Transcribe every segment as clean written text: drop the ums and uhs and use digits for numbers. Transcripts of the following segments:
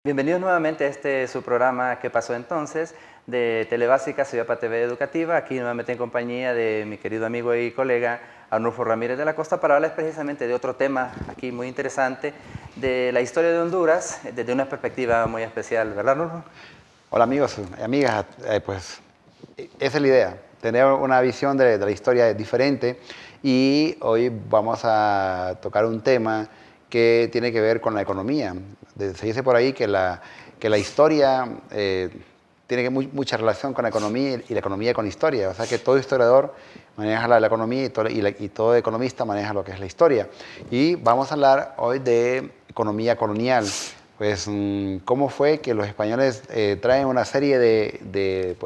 Bienvenidos nuevamente a su programa ¿Qué pasó entonces? De Telebásica, Ciudad para TV Educativa, aquí nuevamente en compañía de mi querido amigo y colega Arnulfo Ramírez de la Costa para hablar precisamente de otro tema aquí muy interesante, de la historia de Honduras desde una perspectiva muy especial, ¿verdad, Arnulfo? Hola amigos y amigas, pues esa es la idea, tener una visión de la historia diferente y hoy vamos a tocar un tema que tiene que ver con la economía. Se dice por ahí que la historia tiene mucha relación con la economía y la economía con la historia, o sea que todo historiador maneja la economía y todo economista maneja lo que es la historia. Y vamos a hablar hoy de economía colonial. Pues, ¿cómo fue que los españoles traen una serie de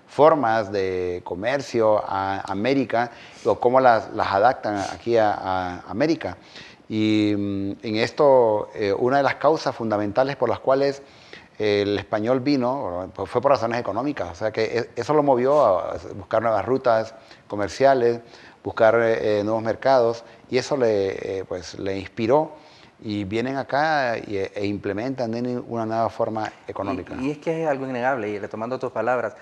formas de comercio a América o cómo las adaptan aquí a América? Y en esto, una de las causas fundamentales por las cuales el español vino pues fue por razones económicas, o sea que eso lo movió a buscar nuevas rutas comerciales, buscar nuevos mercados y eso le inspiró y vienen acá e implementan una nueva forma económica. Y es que es algo innegable, y retomando tus palabras,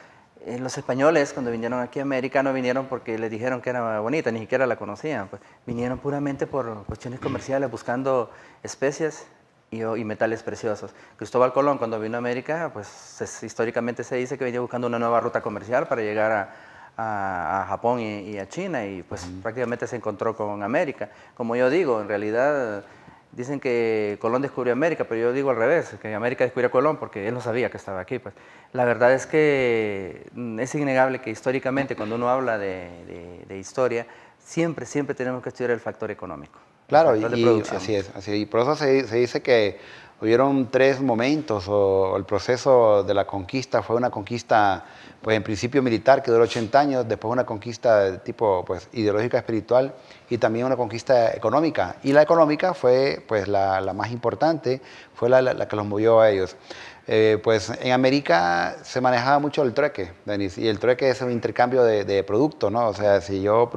los españoles cuando vinieron aquí a América no vinieron porque les dijeron que era bonita, ni siquiera la conocían, pues vinieron puramente por cuestiones comerciales, buscando especias y metales preciosos. Cristóbal Colón cuando vino a América, pues históricamente se dice que venía buscando una nueva ruta comercial para llegar a Japón y a China, y pues prácticamente se encontró con América. Como yo digo, en realidad dicen que Colón descubrió América, pero yo digo al revés, que América descubrió a Colón porque él no sabía que estaba aquí. Pues. La verdad es que es innegable que históricamente cuando uno habla de historia, siempre tenemos que estudiar el factor económico. Claro, El factor de producción. así es, y por eso se dice que hubieron tres momentos, o el proceso de la conquista fue una conquista, pues en principio militar, que duró 80 años, después una conquista de tipo pues, ideológica, espiritual, y también una conquista económica. Y la económica fue pues la más importante, fue la que los movió a ellos. Pues en América se manejaba mucho el trueque, Denis, y el trueque es un intercambio de productos, ¿no? O sea, si yo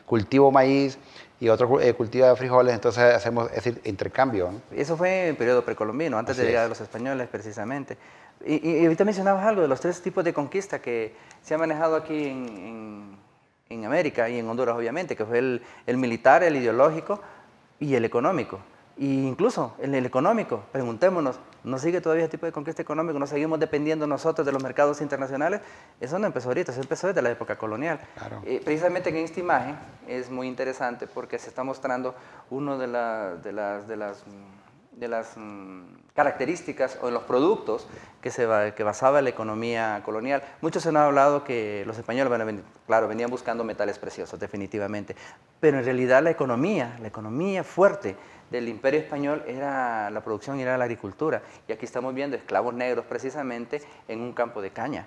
cultivo maíz y otro cultiva frijoles, entonces hacemos ese intercambio, ¿no? Eso fue en el periodo precolombino, antes de llegar a los españoles precisamente. Y ahorita mencionabas algo de los tres tipos de conquista que se ha manejado aquí en América y en Honduras obviamente, que fue el militar, el ideológico y el económico. E incluso en el económico, preguntémonos, ¿no sigue todavía el tipo de conquista económica? ¿No seguimos dependiendo nosotros de los mercados internacionales? Eso no empezó ahorita, eso empezó desde la época colonial. Claro. Precisamente en esta imagen es muy interesante porque se está mostrando una de las características o de los productos que basaba la economía colonial. Muchos se han hablado que los españoles, claro, venían buscando metales preciosos, definitivamente, pero en realidad la economía fuerte del Imperio Español era la producción y era la agricultura. Y aquí estamos viendo esclavos negros precisamente en un campo de caña.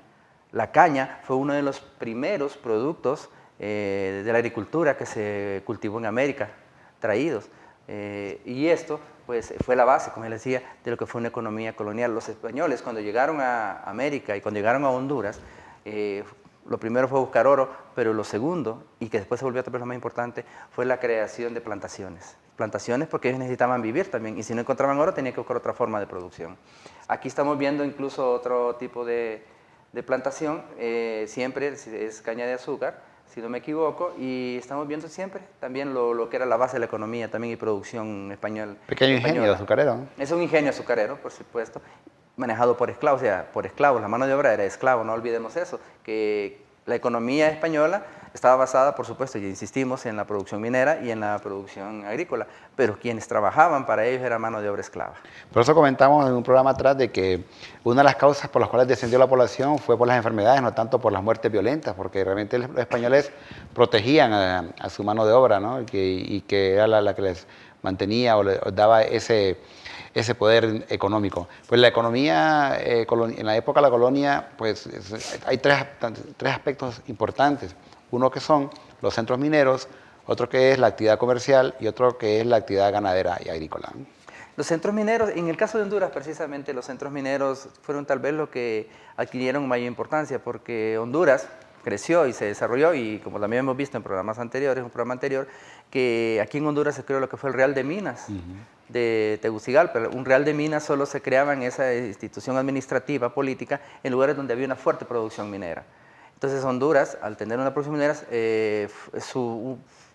La caña fue uno de los primeros productos de la agricultura que se cultivó en América, traídos. Y esto pues, fue la base, como les decía, de lo que fue una economía colonial. Los españoles cuando llegaron a América y cuando llegaron a Honduras, lo primero fue buscar oro, pero lo segundo, y que después se volvió tal vez lo más importante, fue la creación de plantaciones. Plantaciones porque ellos necesitaban vivir también, y si no encontraban oro tenían que buscar otra forma de producción. Aquí estamos viendo incluso otro tipo de plantación, siempre es caña de azúcar, si no me equivoco, y estamos viendo siempre también lo que era la base de la economía también y producción española. Pequeño ingenio azucarero, ¿no? Es un ingenio azucarero, por supuesto, manejado por esclavos, o sea, por esclavos, la mano de obra era esclavo, no olvidemos eso, que la economía española estaba basada, por supuesto, y insistimos, en la producción minera y en la producción agrícola, pero quienes trabajaban para ellos era mano de obra esclava. Por eso comentamos en un programa atrás de que una de las causas por las cuales descendió la población fue por las enfermedades, no tanto por las muertes violentas, porque realmente los españoles protegían a su mano de obra, ¿no? y que era la que les mantenía o les daba ese poder económico. Pues la economía, en la época de la colonia, pues hay tres aspectos importantes. Uno que son los centros mineros, otro que es la actividad comercial y otro que es la actividad ganadera y agrícola. Los centros mineros, en el caso de Honduras precisamente, los centros mineros fueron tal vez lo que adquirieron mayor importancia, porque Honduras creció y se desarrolló, y como también hemos visto en programas anteriores, un programa anterior, que aquí en Honduras se creó lo que fue el Real de Minas de Tegucigalpa. Un Real de Minas solo se creaba en esa institución administrativa, política, en lugares donde había una fuerte producción minera. Entonces Honduras, al tener una producción minera,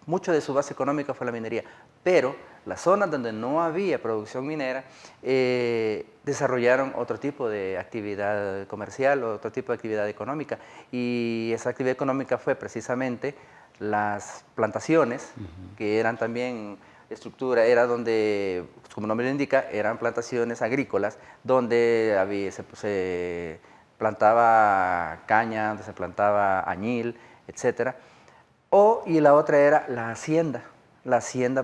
mucho de su base económica fue la minería, pero las zonas donde no había producción minera desarrollaron otro tipo de actividad comercial, otro tipo de actividad económica, y esa actividad económica fue precisamente las plantaciones, que eran también era donde, como el nombre lo indica, eran plantaciones agrícolas, donde se plantaba caña, donde se plantaba añil, etc. Y la otra era la hacienda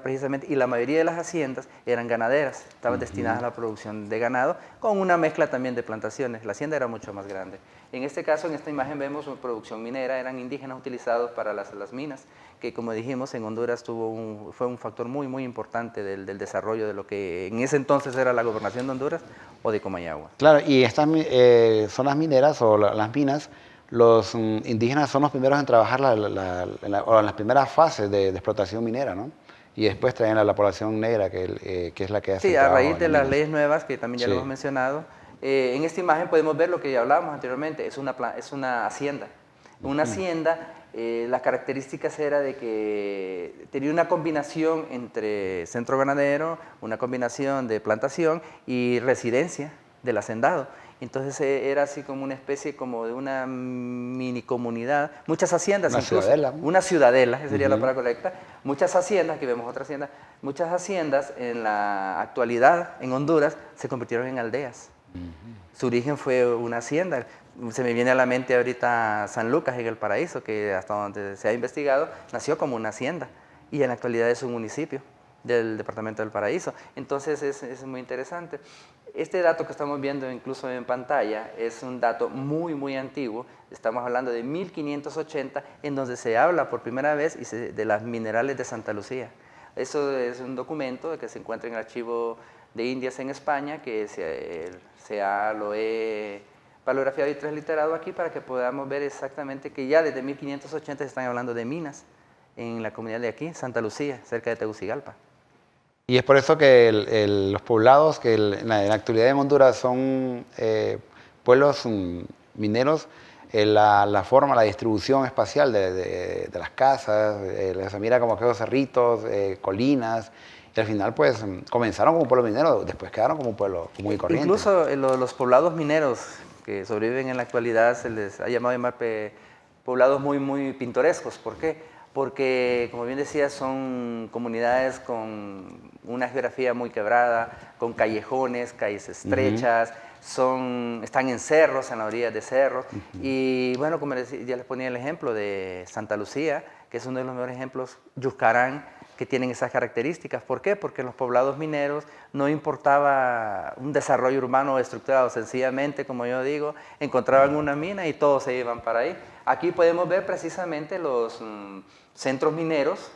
precisamente, y la mayoría de las haciendas eran ganaderas, estaban destinadas a la producción de ganado, con una mezcla también de plantaciones. La hacienda era mucho más grande. En este caso, en esta imagen vemos una producción minera, eran indígenas utilizados para las minas, que como dijimos en Honduras fue un factor muy, muy importante del desarrollo de lo que en ese entonces era la gobernación de Honduras o de Comayagua. Claro, y estas zonas mineras o las minas, los indígenas son los primeros en trabajar o en las primeras fases de explotación minera, ¿no? Y después traen a la población negra, que es la que hace Sí, el a trabajo raíz en de las las minas. leyes nuevas, que también ya lo hemos mencionado, en esta imagen podemos ver lo que ya hablábamos anteriormente, es una hacienda. Una hacienda, las características era de que tenía una combinación entre centro ganadero, una combinación de plantación y residencia del hacendado. Entonces era así como una especie como de una mini comunidad, muchas haciendas Una incluso, ciudadela. una ciudadela, esa sería la palabra correcta, muchas haciendas, aquí vemos otra hacienda, muchas haciendas en la actualidad en Honduras se convirtieron en aldeas. Su origen fue una hacienda. Se me viene a la mente ahorita San Lucas en el Paraíso, que hasta donde se ha investigado, nació como una hacienda y en la actualidad es un municipio del departamento del Paraíso. Entonces es muy interesante. Este dato que estamos viendo incluso en pantalla es un dato muy, muy antiguo. Estamos hablando de 1580, en donde se habla por primera vez de las minerales de Santa Lucía. Eso es un documento que se encuentra en el Archivo de Indias en España, que lo he palografiado y transliterado aquí para que podamos ver exactamente que ya desde 1580 se están hablando de minas en la comunidad de aquí, Santa Lucía, cerca de Tegucigalpa. Y es por eso que los poblados que en la actualidad en Honduras son pueblos mineros, la forma, la distribución espacial de las casas, se mira como aquellos cerritos, colinas, y al final pues comenzaron como un pueblo minero, después quedaron como un pueblo común y corriente. Incluso los poblados mineros que sobreviven en la actualidad se les ha llamado poblados muy, muy pintorescos. ¿Por qué? Porque, como bien decía, son comunidades con una geografía muy quebrada, con callejones, calles estrechas, están en cerros, en la orilla de cerros. Y bueno, como ya les ponía el ejemplo de Santa Lucía, que es uno de los mejores ejemplos, Yuscarán, que tienen esas características. ¿Por qué? Porque en los poblados mineros no importaba un desarrollo urbano estructurado, sencillamente, como yo digo, encontraban una mina y todos se iban para ahí. Aquí podemos ver precisamente los centros mineros,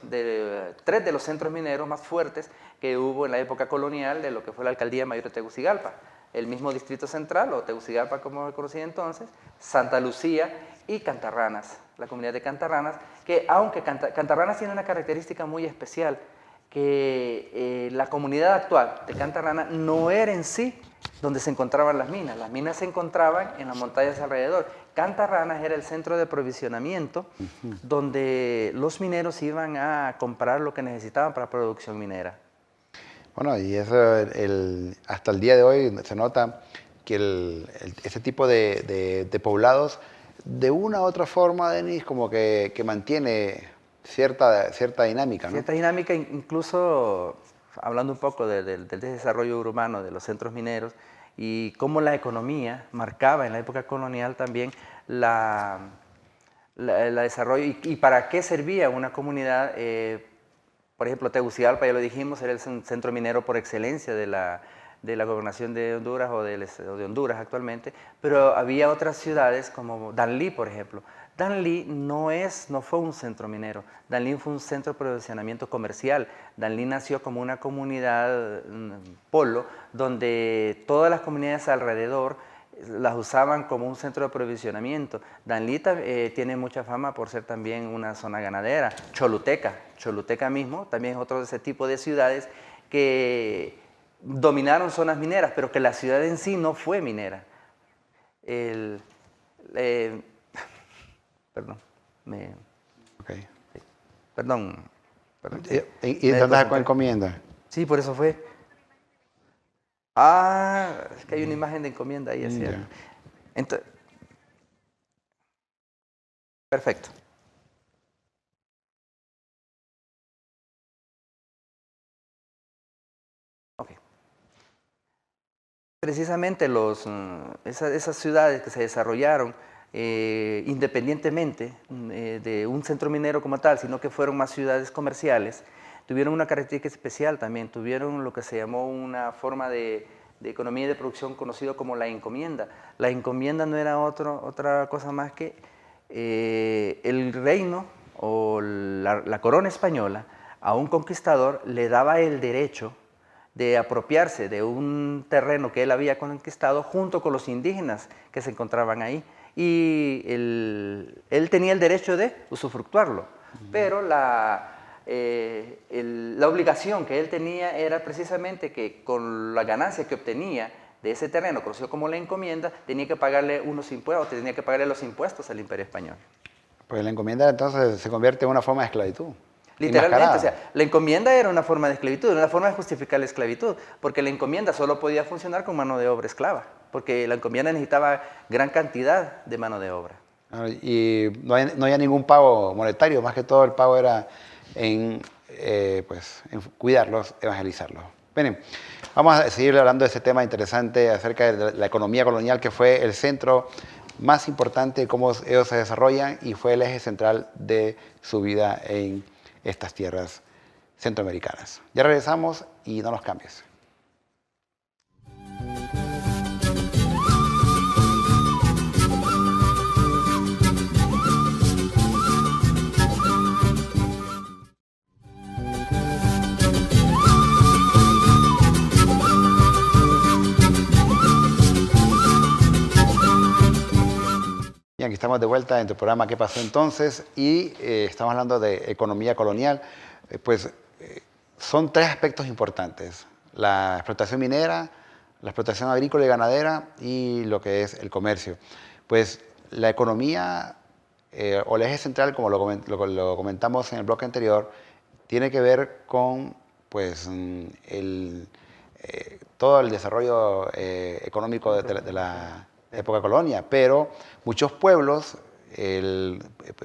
tres de los centros mineros más fuertes que hubo en la época colonial de lo que fue la Alcaldía Mayor de Tegucigalpa. El mismo Distrito Central, o Tegucigalpa como se conocía entonces, Santa Lucía y Cantarranas, la comunidad de Cantarranas, que aunque Cantarranas tiene una característica muy especial, que la comunidad actual de Cantarranas no era en sí donde se encontraban las minas se encontraban en las montañas alrededor. Cantarranas era el centro de aprovisionamiento donde los mineros iban a comprar lo que necesitaban para producción minera. Bueno, y eso hasta el día de hoy se nota que ese tipo de poblados, de una u otra forma, Denis, como que mantiene cierta dinámica, ¿no? Cierta dinámica, incluso hablando un poco del desarrollo urbano de los centros mineros y cómo la economía marcaba en la época colonial también la desarrollo y para qué servía una comunidad. Por ejemplo, Tegucigalpa, ya lo dijimos, era el centro minero por excelencia de la gobernación de Honduras o de Honduras actualmente, pero había otras ciudades como Danlí, por ejemplo. Danlí no fue un centro minero, Danlí fue un centro de aprovisionamiento comercial. Danlí nació como una comunidad polo donde todas las comunidades alrededor las usaban como un centro de aprovisionamiento. Danlí tiene mucha fama por ser también una zona ganadera. Choluteca mismo, también es otro de ese tipo de ciudades que dominaron zonas mineras, pero que la ciudad en sí no fue minera. El, eh, perdón, Okay. perdón. ¿Y dónde está con encomienda? Sí, por eso fue. Ah, es que hay una imagen de encomienda ahí, es cierto. Entonces, perfecto. Ok. Precisamente esas ciudades que se desarrollaron independientemente de un centro minero como tal, sino que fueron más ciudades comerciales, tuvieron una característica especial también, tuvieron lo que se llamó una forma de economía y de producción conocido como la encomienda. La encomienda no era otra cosa más que el reino o la corona española a un conquistador le daba el derecho de apropiarse de un terreno que él había conquistado junto con los indígenas que se encontraban ahí. Y él tenía el derecho de usufructuarlo, pero la obligación que él tenía era precisamente que con la ganancia que obtenía de ese terreno, conocido como la encomienda, tenía que pagarle unos impuestos, tenía que pagarle los impuestos al Imperio Español. Pues la encomienda entonces se convierte en una forma de esclavitud. Literalmente, o sea, la encomienda era una forma de esclavitud, era una forma de justificar la esclavitud, porque la encomienda solo podía funcionar con mano de obra esclava, porque la encomienda necesitaba gran cantidad de mano de obra. Y no había ningún pago monetario, más que todo el pago era pues, en cuidarlos, evangelizarlos. Bien, vamos a seguir hablando de ese tema interesante acerca de la economía colonial, que fue el centro más importante de cómo ellos se desarrollan y fue el eje central de su vida en estas tierras centroamericanas. Ya regresamos y no nos cambies. Bien, aquí estamos de vuelta en tu programa ¿Qué pasó entonces? Y estamos hablando de economía colonial. Son tres aspectos importantes: la explotación minera, la explotación agrícola y ganadera y lo que es el comercio. Pues la economía o el eje central, como lo comentamos en el bloque anterior, tiene que ver con pues, todo el desarrollo económico de la época colonia, pero muchos pueblos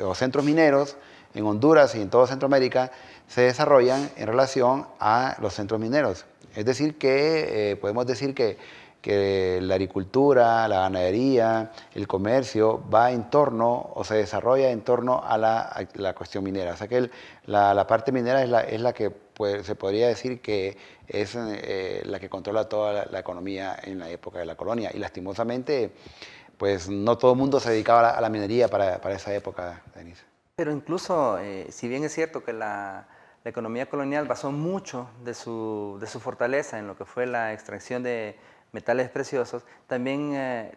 o centros mineros en Honduras y en toda Centroamérica se desarrollan en relación a los centros mineros. Es decir, que podemos decir que la agricultura, la ganadería, el comercio va en torno o se desarrolla en torno a la cuestión minera. O sea que la parte minera es la que se podría decir que es la que controla toda la economía en la época de la colonia. Y lastimosamente, pues no todo el mundo se dedicaba a la minería para esa época, Denise. Pero incluso, si bien es cierto que la economía colonial basó mucho de su fortaleza en lo que fue la extracción de metales preciosos, también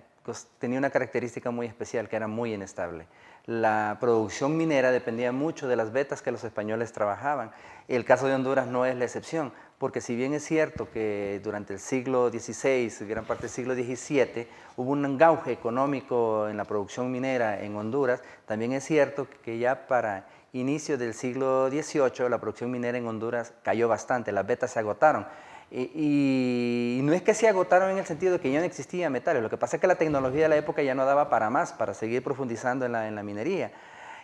tenía una característica muy especial, que era muy inestable. La producción minera dependía mucho de las vetas que los españoles trabajaban. El caso de Honduras no es la excepción, porque si bien es cierto que durante el siglo XVI, gran parte del siglo XVII, hubo un auge económico en la producción minera en Honduras, también es cierto que ya para inicios del siglo XVIII la producción minera en Honduras cayó bastante, las vetas se agotaron. Y no es que se agotaron en el sentido de que ya no existían metales, lo que pasa es que la tecnología de la época ya no daba para más, para seguir profundizando en la minería.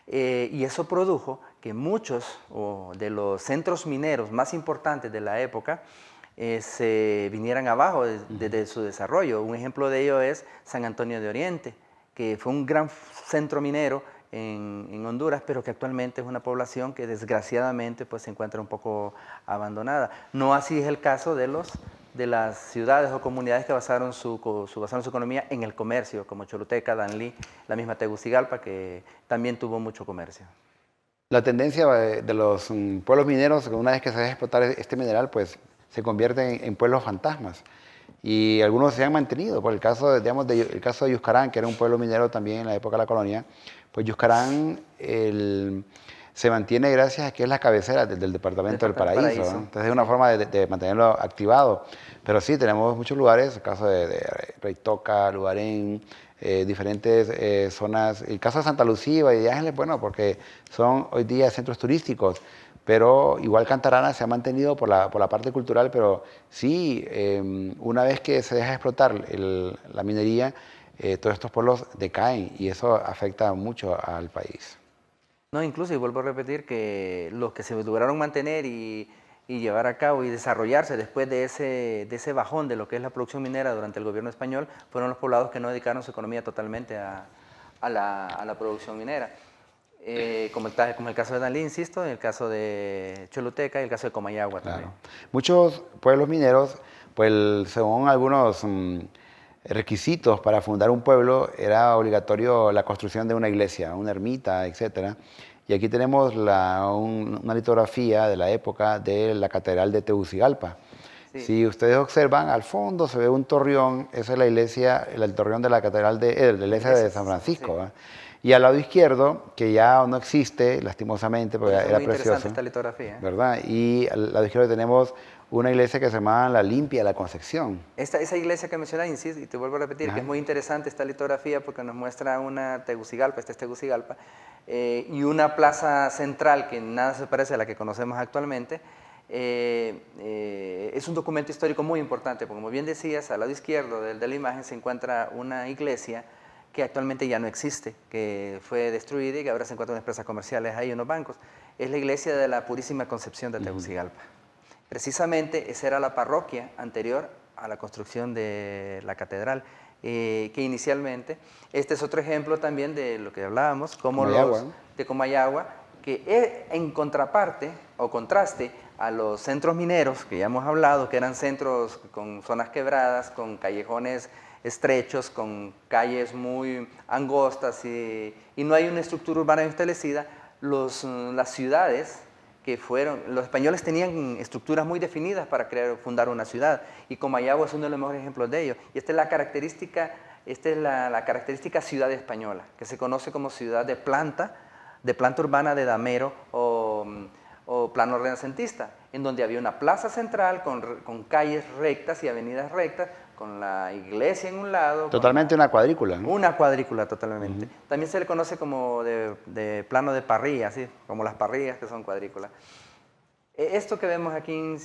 Y eso produjo que muchos de los centros mineros más importantes de la época se vinieran abajo desde su desarrollo. Un ejemplo de ello es San Antonio de Oriente, que fue un gran centro minero en Honduras, pero que actualmente es una población que desgraciadamente pues, se encuentra un poco abandonada. No así es el caso de las ciudades o comunidades que basaron su economía en el comercio, como Choluteca, Danlí, la misma Tegucigalpa, que también tuvo mucho comercio. La tendencia de los pueblos mineros, una vez que se deja explotar este mineral, pues se convierten en pueblos fantasmas. y algunos se han mantenido. Por el caso, digamos, el caso de Yuscarán, que era un pueblo minero también en la época de la colonia, pues Yuscarán se mantiene gracias a que es la cabecera del departamento del Paraíso, ¿no? Entonces es una forma de mantenerlo activado. Pero sí, tenemos muchos lugares, el caso de Reitoca, Lugarén, diferentes zonas. El caso de Santa Lucía y de Ángeles, bueno, porque son hoy día centros turísticos, pero igual Cantarana se ha mantenido por la parte cultural, pero sí, una vez que se deja explotar la minería, todos estos pueblos decaen y eso afecta mucho al país. No, incluso, y vuelvo a repetir, que los que se lograron mantener y llevar a cabo y desarrollarse después de ese bajón de lo que es la producción minera durante el gobierno español fueron los poblados que no dedicaron su economía totalmente a la producción minera. Como el caso de Danlí, insisto, el caso de Choluteca y el caso de Comayagua también. Claro. Muchos pueblos mineros, pues según algunos requisitos para fundar un pueblo, era obligatorio la construcción de una iglesia, una ermita, etcétera. Y aquí tenemos una litografía de la época de la Catedral de Tegucigalpa. Sí. Si ustedes observan, al fondo se ve un torreón, esa es la iglesia, el torreón de la Catedral de la iglesia de San Francisco. Sí. Y al lado izquierdo, que ya no existe, lastimosamente, porque era precioso. Muy interesante esta litografía. ¿Verdad? Y al lado izquierdo tenemos una iglesia que se llama La Limpia, la Concepción. Esa iglesia que mencionas, insisto, y te vuelvo a repetir, que es muy interesante esta litografía porque nos muestra una Tegucigalpa, esta es Tegucigalpa, y una plaza central que nada se parece a la que conocemos actualmente. Es un documento histórico muy importante, porque como bien decías, al lado izquierdo de la imagen se encuentra una iglesia que actualmente ya no existe, que fue destruida y que ahora se encuentran unas empresas comerciales ahí, unos bancos. Es la iglesia de la Purísima Concepción de Tegucigalpa. Precisamente esa era la parroquia anterior a la construcción de la catedral, que inicialmente, este es otro ejemplo también de lo que hablábamos, como de Comayagua, que en contraparte o contraste a los centros mineros que ya hemos hablado, que eran centros con zonas quebradas, con callejones estrechos, con calles muy angostas y no hay una estructura urbana establecida, las ciudades que los españoles tenían estructuras muy definidas para fundar una ciudad, y Comayagua es uno de los mejores ejemplos de ello. Y esta es la característica ciudad española, que se conoce como ciudad de planta urbana de damero o plano renacentista, en donde había una plaza central con calles rectas y avenidas rectas, con la iglesia en un lado. Totalmente una cuadrícula, ¿no? Una cuadrícula totalmente. También se le conoce como de plano de parrilla, ¿sí? Como las parrillas que son cuadrículas. Esto que vemos aquí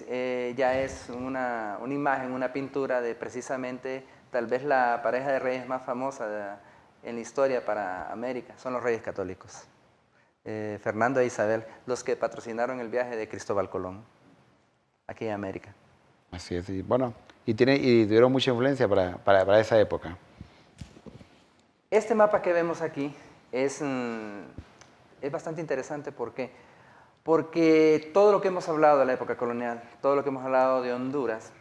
ya es una imagen, una pintura de precisamente tal vez la pareja de reyes más famosa en la historia para América, son los reyes católicos. Fernando e Isabel, los que patrocinaron el viaje de Cristóbal Colón aquí en América. Así es, y bueno, y tuvieron mucha influencia para esa época. Este mapa que vemos aquí es bastante interesante. ¿Por qué? Porque todo lo que hemos hablado de la época colonial, todo lo que hemos hablado de Honduras,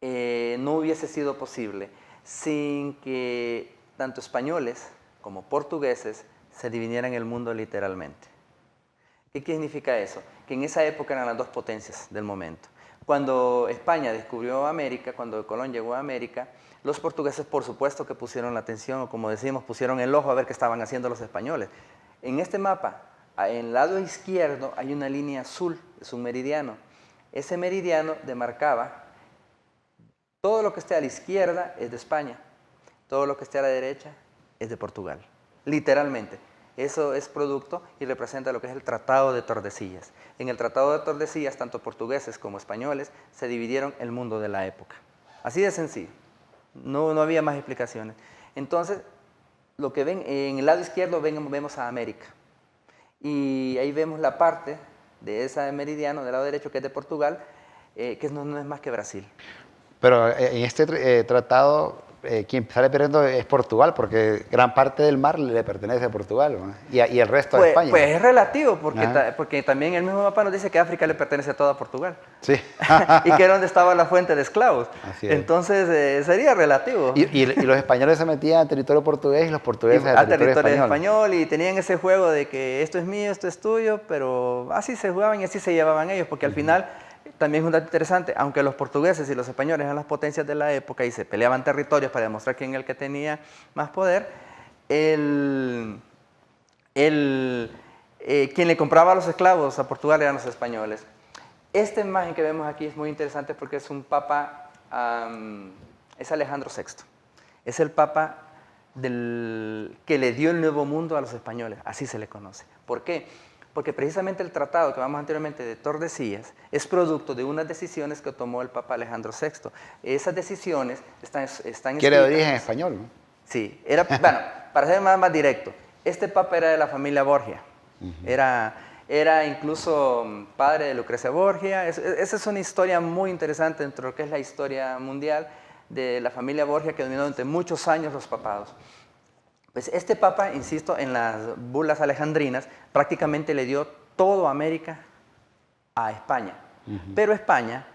no hubiese sido posible sin que tanto españoles como portugueses se dividieran el mundo literalmente. ¿Qué significa eso? Que en esa época eran las dos potencias del momento. Cuando España descubrió América, cuando Colón llegó a América, los portugueses por supuesto que pusieron la atención, o como decimos, pusieron el ojo a ver qué estaban haciendo los españoles. En este mapa, en el lado izquierdo hay una línea azul, es un meridiano. Ese meridiano demarcaba todo lo que esté a la izquierda es de España, todo lo que esté a la derecha es de Portugal, literalmente. Eso es producto y representa lo que es el Tratado de Tordesillas. En el Tratado de Tordesillas, tanto portugueses como españoles se dividieron el mundo de la época. Así de sencillo, no había más explicaciones. Entonces, lo que ven en el lado izquierdo vemos a América. Y ahí vemos la parte de ese meridiano del lado derecho, que es de Portugal, que no es más que Brasil. Pero en este tratado, quien sale perdiendo es Portugal, porque gran parte del mar le pertenece a Portugal, ¿no? y el resto a España. Pues es relativo, porque también el mismo mapa nos dice que África le pertenece a toda Portugal. Sí. Y que era donde estaba la fuente de esclavos. Así es. Entonces sería relativo. Y los españoles se metían a territorio portugués y los portugueses a territorio español. Y tenían ese juego de que esto es mío, esto es tuyo, pero así se jugaban y así se llevaban ellos, porque al final también es un dato interesante, aunque los portugueses y los españoles eran las potencias de la época y se peleaban territorios para demostrar quién era el que tenía más poder, quien le compraba a los esclavos a Portugal eran los españoles. Esta imagen que vemos aquí es muy interesante porque es un papa, es Alejandro VI. Es el papa que le dio el Nuevo Mundo a los españoles, así se le conoce. ¿Por qué? Porque precisamente el tratado que vamos anteriormente de Tordesillas es producto de unas decisiones que tomó el papa Alejandro VI. Esas decisiones están Quiere de escritas. origen español, ¿no? Sí, bueno, para ser más directo, este papa era de la familia Borgia. Era incluso padre de Lucrecia Borgia. Esa es una historia muy interesante dentro de lo que es la historia mundial de la familia Borgia que dominó durante muchos años los papados. Pues este papa, insisto, en las bulas alejandrinas, prácticamente le dio todo América a España. Pero España,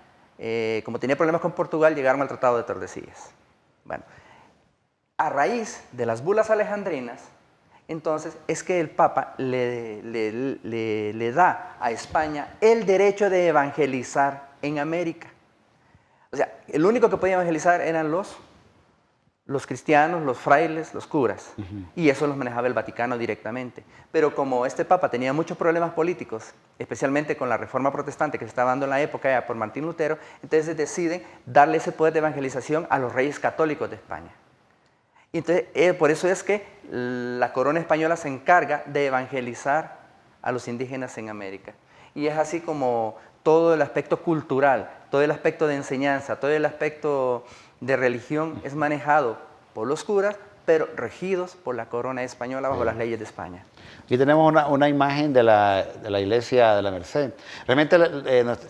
como tenía problemas con Portugal, llegaron al Tratado de Tordesillas. Bueno, a raíz de las bulas alejandrinas, entonces es que el Papa le da a España el derecho de evangelizar en América. O sea, el único que podía evangelizar eran los cristianos, los frailes, los curas. Y eso los manejaba el Vaticano directamente. Pero como este Papa tenía muchos problemas políticos, especialmente con la reforma protestante que se estaba dando en la época ya por Martín Lutero, entonces deciden darle ese poder de evangelización a los reyes católicos de España. Y entonces, por eso es que la corona española se encarga de evangelizar a los indígenas en América. Y es así como todo el aspecto cultural, todo el aspecto de enseñanza, todo el aspecto de religión es manejado por los curas, pero regidos por la corona española bajo las leyes de España. Aquí tenemos una imagen de la iglesia de la Merced. Realmente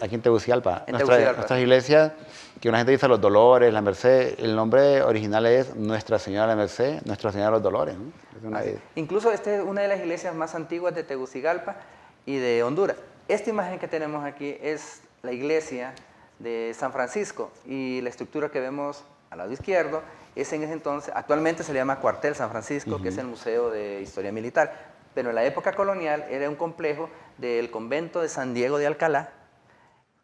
aquí en Tegucigalpa, nuestras iglesias, que una gente dice Los Dolores, la Merced, el nombre original es Nuestra Señora de la Merced, Nuestra Señora de los Dolores, ¿no? Incluso esta es una de las iglesias más antiguas de Tegucigalpa y de Honduras. Esta imagen que tenemos aquí es la iglesia de San Francisco y la estructura que vemos al lado izquierdo es en ese entonces, actualmente se le llama Cuartel San Francisco, que es el Museo de Historia Militar, pero en la época colonial era un complejo del convento de San Diego de Alcalá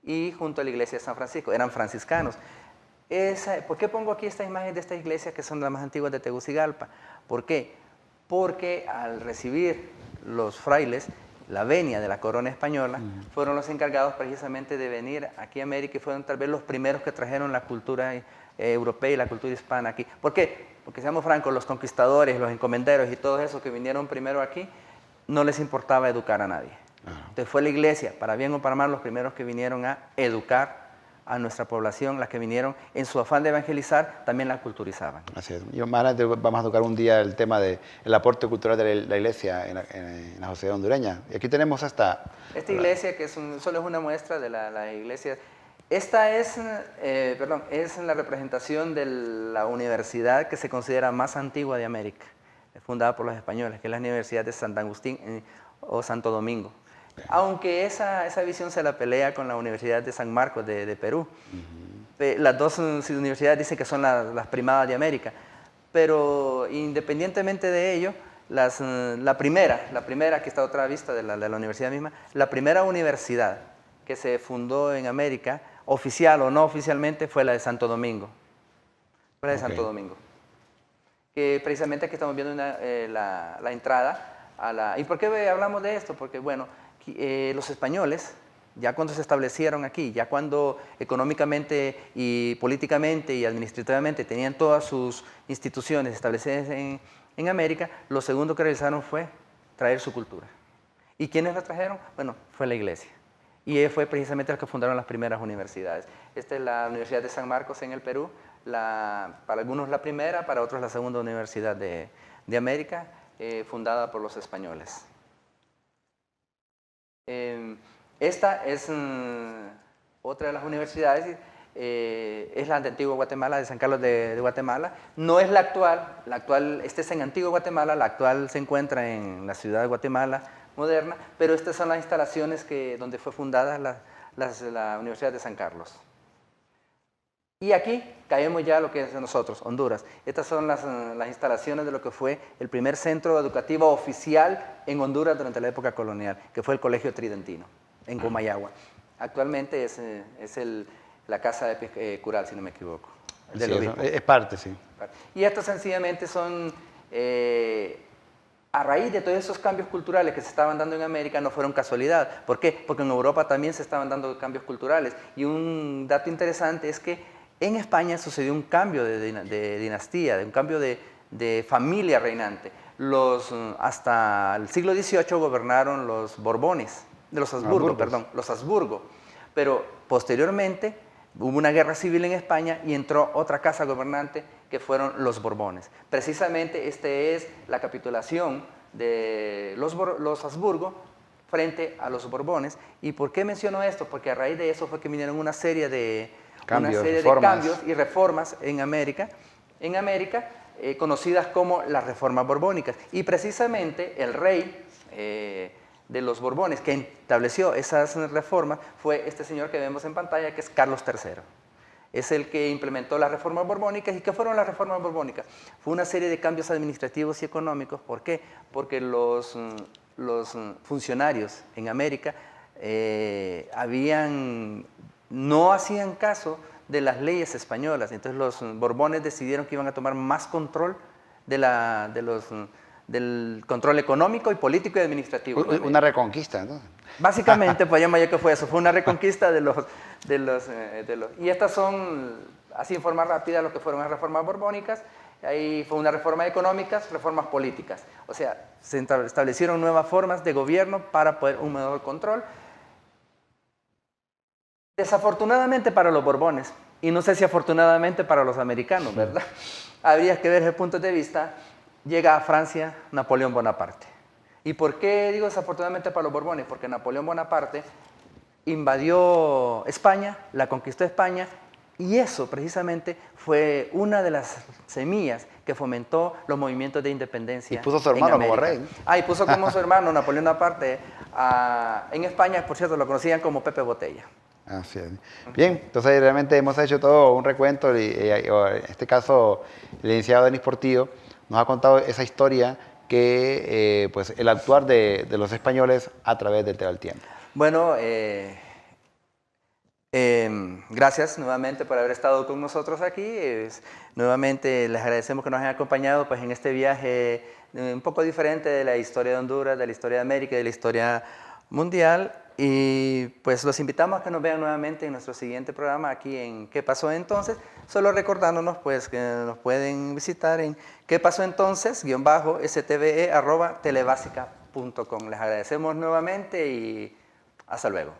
y junto a la iglesia de San Francisco, eran franciscanos. ¿Por qué pongo aquí esta imagen de esta iglesia que son las más antiguas de Tegucigalpa? ¿Por qué? Porque al recibir los frailes la venia de la corona española, fueron los encargados precisamente de venir aquí a América y fueron tal vez los primeros que trajeron la cultura europea y la cultura hispana aquí. ¿Por qué? Porque seamos francos, los conquistadores, los encomenderos y todos esos que vinieron primero aquí, no les importaba educar a nadie. Entonces fue la iglesia, para bien o para mal, los primeros que vinieron a educar a nuestra población, las que vinieron en su afán de evangelizar, también la culturizaban. Así es. Yo más adelante vamos a tocar un día el tema del aporte cultural de la iglesia en la sociedad hondureña. Y aquí tenemos esta iglesia, que solo es una muestra de la iglesia. Esta es la representación de la universidad que se considera más antigua de América, fundada por los españoles, que es la Universidad de San Agustín o Santo Domingo. Aunque esa visión se la pelea con la Universidad de San Marcos de Perú. Las dos universidades dicen que son las primadas de América, pero independientemente de ello, la primera, que está a otra vista de la universidad misma, la primera universidad que se fundó en América, oficial o no oficialmente, fue la de Santo Domingo. Fue la de Santo Domingo. Que precisamente aquí estamos viendo la entrada a la... ¿Y por qué hablamos de esto? Porque, bueno, los españoles, ya cuando se establecieron aquí, ya cuando económicamente y políticamente y administrativamente tenían todas sus instituciones establecidas en América, lo segundo que realizaron fue traer su cultura. ¿Y quiénes la trajeron? Bueno, fue la iglesia. Y fue precisamente los que fundaron las primeras universidades. Esta es la Universidad de San Marcos en el Perú, para algunos la primera, para otros la segunda universidad de América, fundada por los españoles. Esta es otra de las universidades, es la de Antigua Guatemala, de San Carlos de Guatemala. No es la actual, esta es en Antigua Guatemala, la actual se encuentra en la ciudad de Guatemala moderna, pero estas son las instalaciones donde fue fundada la Universidad de San Carlos. Y aquí caemos ya a lo que es de nosotros, Honduras. Estas son las instalaciones de lo que fue el primer centro educativo oficial en Honduras durante la época colonial, que fue el Colegio Tridentino, en Comayagua. actualmente la casa cural, si no me equivoco. Sí, es parte, sí. Y estos sencillamente son, a raíz de todos esos cambios culturales que se estaban dando en América, no fueron casualidad. ¿Por qué? Porque en Europa también se estaban dando cambios culturales. Y un dato interesante es que en España sucedió un cambio de dinastía, un cambio de familia reinante. Hasta el siglo XVIII gobernaron los Borbones, los Habsburgo, perdón, los Habsburgo. Pero posteriormente hubo una guerra civil en España y entró otra casa gobernante que fueron los Borbones. Precisamente esta es la capitulación de los Habsburgo frente a los Borbones. ¿Y por qué menciono esto? Porque a raíz de eso fue que vinieron una serie de cambios y reformas en América, conocidas como las reformas borbónicas. Y precisamente el rey de los Borbones que estableció esas reformas fue este señor que vemos en pantalla, que es Carlos III. Es el que implementó las reformas borbónicas. ¿Y qué fueron las reformas borbónicas? Fue una serie de cambios administrativos y económicos. ¿Por qué? Porque los funcionarios en América no hacían caso de las leyes españolas. Entonces los Borbones decidieron que iban a tomar más control del control económico y político y administrativo. Una reconquista, entonces. Básicamente, pues ya mayor que fue eso, fue una reconquista y estas son, así en forma rápida, lo que fueron las reformas borbónicas. Ahí fue una reforma económica, reformas políticas. O sea, se establecieron nuevas formas de gobierno para poder un mejor control. Desafortunadamente para los Borbones, y no sé si afortunadamente para los americanos, ¿verdad? Habría que ver desde el punto de vista, llega a Francia Napoleón Bonaparte. ¿Y por qué digo desafortunadamente para los Borbones? Porque Napoleón Bonaparte invadió España, la conquistó España, y eso precisamente fue una de las semillas que fomentó los movimientos de independencia. Y puso a su hermano como rey. Y puso como su hermano Napoleón Bonaparte. En España, por cierto, lo conocían como Pepe Botella. Así es. Bien, entonces realmente hemos hecho todo un recuento. En este caso, el licenciado Denis Portillo nos ha contado esa historia que pues el actuar de los españoles a través del tiempo. Bueno, gracias nuevamente por haber estado con nosotros aquí. Nuevamente les agradecemos que nos hayan acompañado pues, en este viaje un poco diferente de la historia de Honduras, de la historia de América y de la historia mundial. Y pues los invitamos a que nos vean nuevamente en nuestro siguiente programa aquí en ¿Qué pasó entonces? Solo recordándonos pues que nos pueden visitar en ¿Qué pasó entonces? _stve@telebasica.com. Les agradecemos nuevamente y hasta luego.